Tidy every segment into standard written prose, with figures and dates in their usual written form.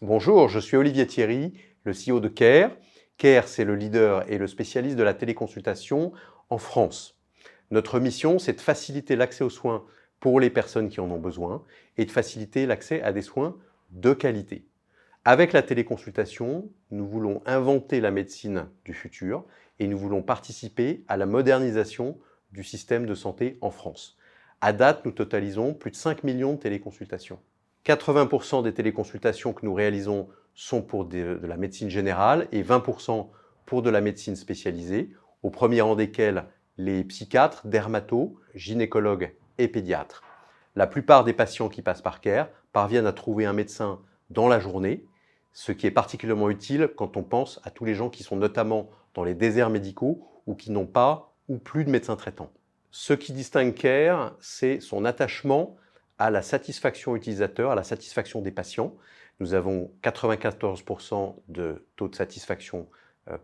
Bonjour, je suis Olivier Thierry, le CEO de Care. Care, c'est le leader et le spécialiste de la téléconsultation en France. Notre mission, c'est de faciliter l'accès aux soins pour les personnes qui en ont besoin et de faciliter l'accès à des soins de qualité. Avec la téléconsultation, nous voulons inventer la médecine du futur et nous voulons participer à la modernisation du système de santé en France. À date, nous totalisons plus de 5 millions de téléconsultations. 80% des téléconsultations que nous réalisons sont pour de la médecine générale et 20% pour de la médecine spécialisée, au premier rang desquels les psychiatres, dermatos, gynécologues et pédiatres. La plupart des patients qui passent par Care parviennent à trouver un médecin dans la journée, ce qui est particulièrement utile quand on pense à tous les gens qui sont notamment dans les déserts médicaux ou qui n'ont pas ou plus de médecin traitant. Ce qui distingue Care, c'est son attachement à la satisfaction utilisateur, à la satisfaction des patients. Nous avons 94% de taux de satisfaction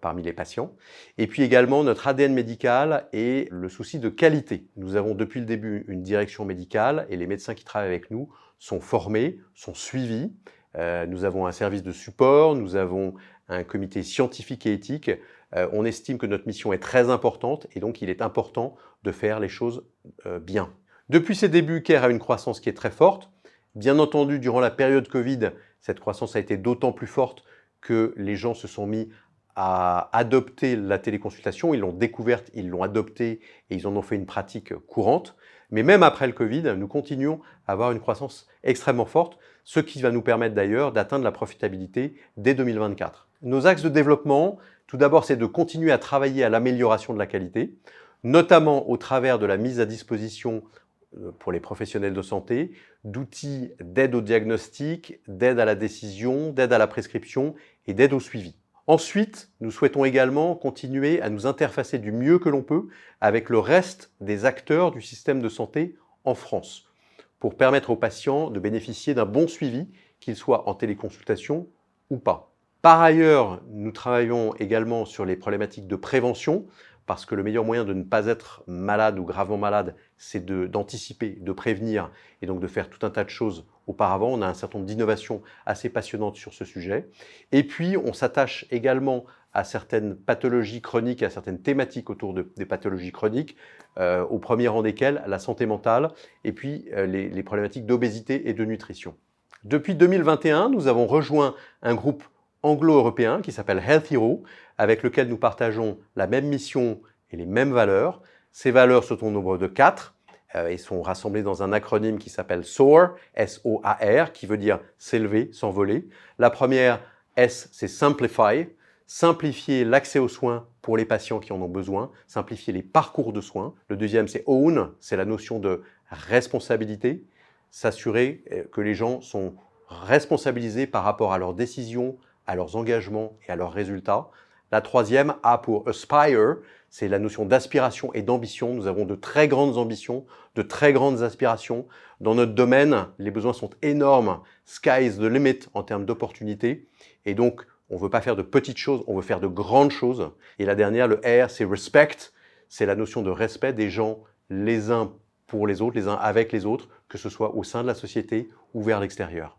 parmi les patients. Et puis également notre ADN médical et le souci de qualité. Nous avons depuis le début une direction médicale et les médecins qui travaillent avec nous sont formés, sont suivis. Nous avons un service de support, nous avons un comité scientifique et éthique. On estime que notre mission est très importante et donc il est important de faire les choses bien. Depuis ses débuts, Care a une croissance qui est très forte. Bien entendu, durant la période Covid, cette croissance a été d'autant plus forte que les gens se sont mis à adopter la téléconsultation. Ils l'ont découverte, ils l'ont adoptée et ils en ont fait une pratique courante. Mais même après le Covid, nous continuons à avoir une croissance extrêmement forte, ce qui va nous permettre d'ailleurs d'atteindre la profitabilité dès 2024. Nos axes de développement, tout d'abord, c'est de continuer à travailler à l'amélioration de la qualité, notamment au travers de la mise à disposition pour les professionnels de santé, d'outils d'aide au diagnostic, d'aide à la décision, d'aide à la prescription et d'aide au suivi. Ensuite, nous souhaitons également continuer à nous interfacer du mieux que l'on peut avec le reste des acteurs du système de santé en France pour permettre aux patients de bénéficier d'un bon suivi, qu'il soit en téléconsultation ou pas. Par ailleurs, nous travaillons également sur les problématiques de prévention parce que le meilleur moyen de ne pas être malade ou gravement malade, c'est d'anticiper, de prévenir et donc de faire tout un tas de choses auparavant. On a un certain nombre d'innovations assez passionnantes sur ce sujet. Et puis, on s'attache également à certaines pathologies chroniques, à certaines thématiques autour des pathologies chroniques, au premier rang desquelles la santé mentale et puis les problématiques d'obésité et de nutrition. Depuis 2021, nous avons rejoint un groupe anglo-européen qui s'appelle Health Hero, avec lequel nous partageons la même mission et les mêmes valeurs. Ces valeurs sont au nombre de 4 et sont rassemblées dans un acronyme qui s'appelle SOAR, S-O-A-R, qui veut dire s'élever, s'envoler. La première, S, c'est Simplify, simplifier l'accès aux soins pour les patients qui en ont besoin, simplifier les parcours de soins. Le deuxième, c'est Own, c'est la notion de responsabilité, s'assurer que les gens sont responsabilisés par rapport à leurs décisions, à leurs engagements et à leurs résultats. La troisième, A pour Aspire, c'est la notion d'aspiration et d'ambition. Nous avons de très grandes ambitions, de très grandes aspirations. Dans notre domaine, les besoins sont énormes. Sky is the limit en termes d'opportunités. Et donc, on ne veut pas faire de petites choses, on veut faire de grandes choses. Et la dernière, le R, c'est Respect. C'est la notion de respect des gens les uns pour les autres, les uns avec les autres, que ce soit au sein de la société ou vers l'extérieur.